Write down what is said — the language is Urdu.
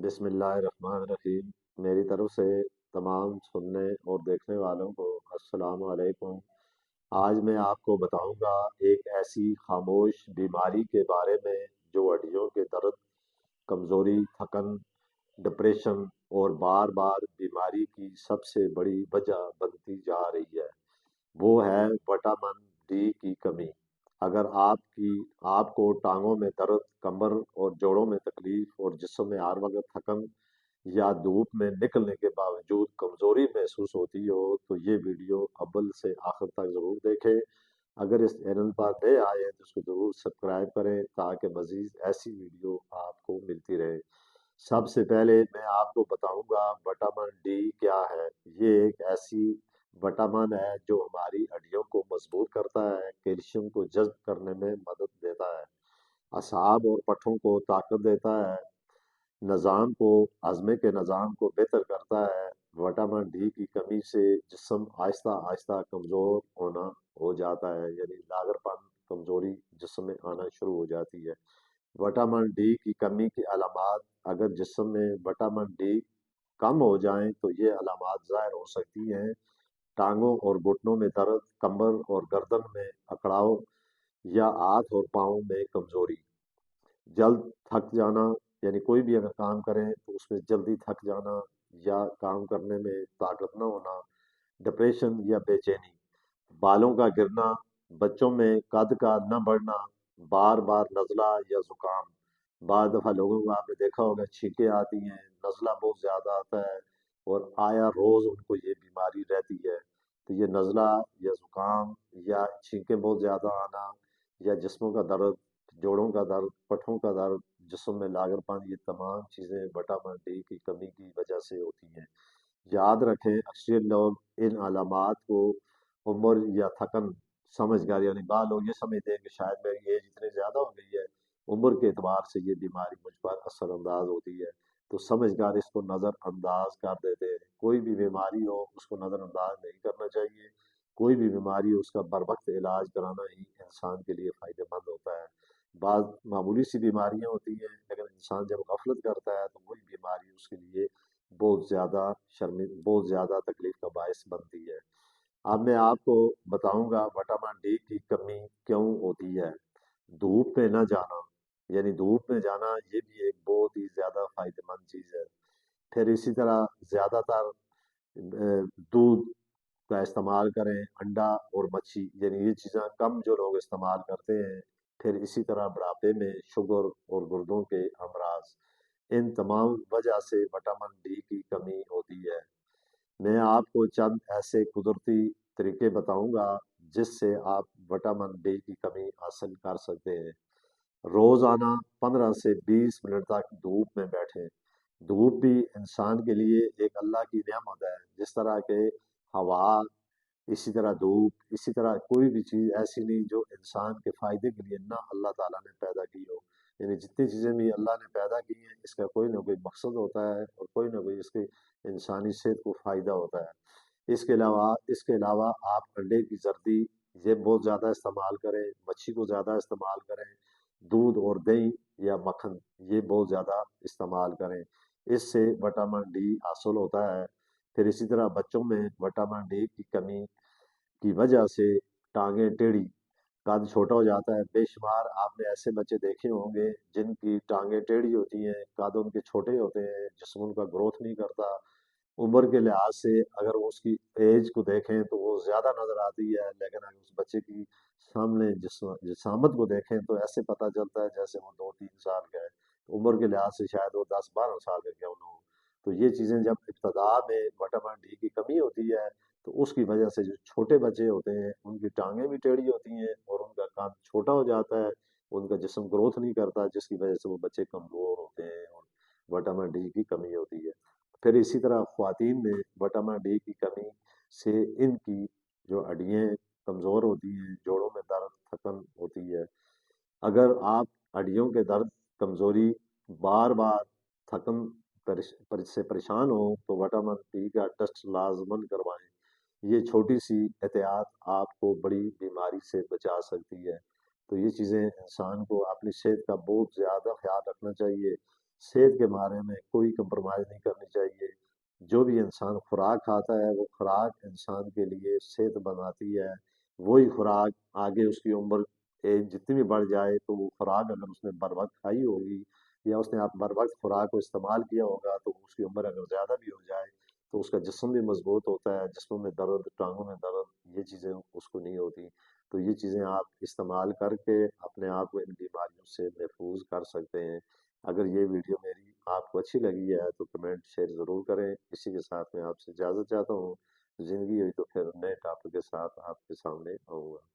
بسم اللہ الرحمن الرحیم۔ میری طرف سے تمام سننے اور دیکھنے والوں کو السلام علیکم۔ آج میں آپ کو بتاؤں گا ایک ایسی خاموش بیماری کے بارے میں جو ہڈیوں کے درد، کمزوری، تھکن، ڈپریشن اور بار بار بیماری کی سب سے بڑی وجہ بنتی جا رہی ہے۔ وہ ہے وٹامن ڈی کی کمی۔ اگر آپ کو ٹانگوں میں درد، کمر اور جوڑوں میں تکلیف اور جسم میں ہر وقت تھکن یا دھوپ میں نکلنے کے باوجود کمزوری محسوس ہوتی ہو تو یہ ویڈیو اول سے آخر تک ضرور دیکھیں۔ اگر اس چینل پر نئے آئے ہیں تو اس کو ضرور سبسکرائب کریں تاکہ مزید ایسی ویڈیو آپ کو ملتی رہے۔ سب سے پہلے میں آپ کو بتاؤں گا وٹامن ڈی کیا ہے۔ یہ ایک ایسی وٹامن ہے جو ہماری ہڈیوں کو مضبوط کرتا ہے، کیلشیم کو جذب کرنے میں مدد دیتا ہے، اعصاب اور پٹھوں کو طاقت دیتا ہے، نظام کو ہضمے کے نظام کو بہتر کرتا ہے۔ وٹامن ڈی کی کمی سے جسم آہستہ آہستہ کمزور ہونا ہو جاتا ہے، یعنی لاغر پن، کمزوری جسم میں آنا شروع ہو جاتی ہے۔ وٹامن ڈی کی کمی کی علامات: اگر جسم میں وٹامن ڈی کم ہو جائیں تو یہ علامات ظاہر ہو سکتی ہیں: ٹانگوں اور گھٹنوں میں درد، کمر اور گردن میں اکڑاؤ یا ہاتھ اور پاؤں میں کمزوری، جلد تھک جانا، یعنی کوئی بھی اگر کام کریں تو اس میں جلدی تھک جانا یا کام کرنے میں طاقت نہ ہونا، ڈپریشن یا بے چینی، بالوں کا گرنا، بچوں میں قد کا نہ بڑھنا، بار بار نزلہ یا زکام۔ بعض دفعہ لوگوں کو آپ نے دیکھا ہوگا چھینکیں آتی ہیں، نزلہ بہت زیادہ آتا ہے اور آیا روز ان کو یہ بیماری رہتی ہے۔ تو یہ نزلہ یا زکام یا چھینکیں بہت زیادہ آنا یا جسموں کا درد، جوڑوں کا درد، پٹھوں کا درد، جسم میں لاغر پن، یہ تمام چیزیں وٹامن ڈی کی کمی کی وجہ سے ہوتی ہیں۔ یاد رکھیں اکثر لوگ ان علامات کو عمر یا تھکن سمجھ کر، یعنی بعض لوگ یہ سمجھتے ہیں کہ شاید میری ایج اتنی زیادہ ہو گئی ہے، عمر کے اعتبار سے یہ بیماری مجھ پر اثر انداز ہوتی ہے، تو سمجھ کر اس کو نظر انداز کر دیتے ہیں۔ کوئی بھی بیماری ہو اس کو نظر انداز نہیں کرنا چاہیے۔ کوئی بھی بیماری ہو اس کا بر وقت علاج کرانا ہی انسان کے لیے فائدہ مند ہوتا ہے۔ بعض معمولی سی بیماریاں ہوتی ہیں لیکن انسان جب غفلت کرتا ہے تو وہی بیماری اس کے لیے بہت زیادہ تکلیف کا باعث بنتی ہے۔ اب میں آپ کو بتاؤں گا وٹامن ڈی کی کمی کیوں ہوتی ہے۔ دھوپ میں نہ جانا، یعنی دھوپ میں جانا یہ بھی ایک بہت ہی زیادہ فائدہ مند چیز ہے۔ پھر اسی طرح زیادہ تر دودھ کا استعمال کریں، انڈا اور مچھی، یعنی یہ چیزیں کم جو لوگ استعمال کرتے ہیں۔ پھر اسی طرح بڑھاپے میں شوگر اور گردوں کے امراض، ان تمام وجہ سے وٹامن ڈی کی کمی ہوتی ہے۔ میں آپ کو چند ایسے قدرتی طریقے بتاؤں گا جس سے آپ وٹامن ڈی کی کمی حاصل کر سکتے ہیں۔ روزانہ 15 سے 20 منٹ تک دھوپ میں بیٹھیں۔ دھوپ بھی انسان کے لیے ایک اللہ کی نعمت ہے۔ جس طرح کہ ہوا، اسی طرح دھوپ، اسی طرح کوئی بھی چیز ایسی نہیں جو انسان کے فائدے کے لیے نہ اللہ تعالیٰ نے پیدا کی ہو۔ یعنی جتنی چیزیں بھی اللہ نے پیدا کی ہیں اس کا کوئی نہ کوئی مقصد ہوتا ہے اور کوئی نہ کوئی اس کے انسانی صحت کو فائدہ ہوتا ہے۔ اس کے علاوہ آپ انڈے کی زردی یہ بہت زیادہ استعمال کریں، مچھی کو زیادہ استعمال کریں، دودھ اور دہی یا مکھن یہ بہت زیادہ استعمال کریں، اس سے وٹامن ڈی حاصل ہوتا ہے۔ پھر اسی طرح بچوں میں وٹامن ڈی کی کمی کی وجہ سے ٹانگیں ٹیڑھی، قد چھوٹا ہو جاتا ہے۔ بے شمار آپ نے ایسے بچے دیکھے ہوں گے جن کی ٹانگیں ٹیڑھی ہوتی ہیں، قد ان کے چھوٹے ہوتے ہیں، جسم ان کا گروتھ نہیں کرتا۔ عمر کے لحاظ سے اگر وہ اس کی ایج کو دیکھیں تو وہ زیادہ نظر آتی ہے، لیکن اگر اس بچے کی سامنے جسامت کو دیکھیں تو ایسے پتہ چلتا ہے جیسے وہ 2-3 سال کا ہے۔ عمر کے لحاظ سے شاید وہ 10-12 سال کا کیوں نہ ہو۔ تو یہ چیزیں جب ابتدا میں وٹامن ڈی کی کمی ہوتی ہے تو اس کی وجہ سے جو چھوٹے بچے ہوتے ہیں ان کی ٹانگیں بھی ٹیڑھی ہوتی ہیں اور ان کا قد چھوٹا ہو جاتا ہے، ان کا جسم گروتھ نہیں کرتا، جس کی وجہ سے وہ بچے کمزور ہوتے ہیں اور وٹامن ڈی کی کمی ہوتی ہے۔ پھر اسی طرح خواتین میں وٹامن ڈی کی کمی سے ان کی جو ہڈیاں کمزور ہوتی ہیں، جوڑوں میں درد، تھکن ہوتی ہے۔ اگر آپ ہڈیوں کے درد، کمزوری، بار بار تھکن سے پریشان ہوں تو وٹامن ڈی کا ٹیسٹ لازماً کروائیں۔ یہ چھوٹی سی احتیاط آپ کو بڑی بیماری سے بچا سکتی ہے۔ تو یہ چیزیں انسان کو اپنی صحت کا بہت زیادہ خیال رکھنا چاہیے۔ صحت کے بارے میں کوئی کمپرومائز نہیں کرنی چاہیے۔ جو بھی انسان خوراک کھاتا ہے وہ خوراک انسان کے لیے صحت بناتی ہے، وہی خوراک آگے اس کی عمر ایج جتنی بھی بڑھ جائے تو وہ خوراک اگر اس نے بر وقت کھائی ہوگی یا اس نے آپ بر وقت خوراک کو استعمال کیا ہوگا تو اس کی عمر اگر زیادہ بھی ہو جائے تو اس کا جسم بھی مضبوط ہوتا ہے، جسموں میں درد، ٹانگوں میں درد، یہ چیزیں اس کو نہیں ہوتی۔ تو یہ چیزیں آپ استعمال کر کے اپنے آپ کو ان بیماریوں سے محفوظ کر سکتے ہیں۔ اگر یہ ویڈیو میری آپ کو اچھی لگی ہے تو کمنٹ شیئر ضرور کریں۔ اسی کے ساتھ میں آپ سے اجازت چاہتا ہوں۔ زندگی ہوئی تو پھر نئے ٹاپک کے ساتھ آپ کے سامنے آؤں گا۔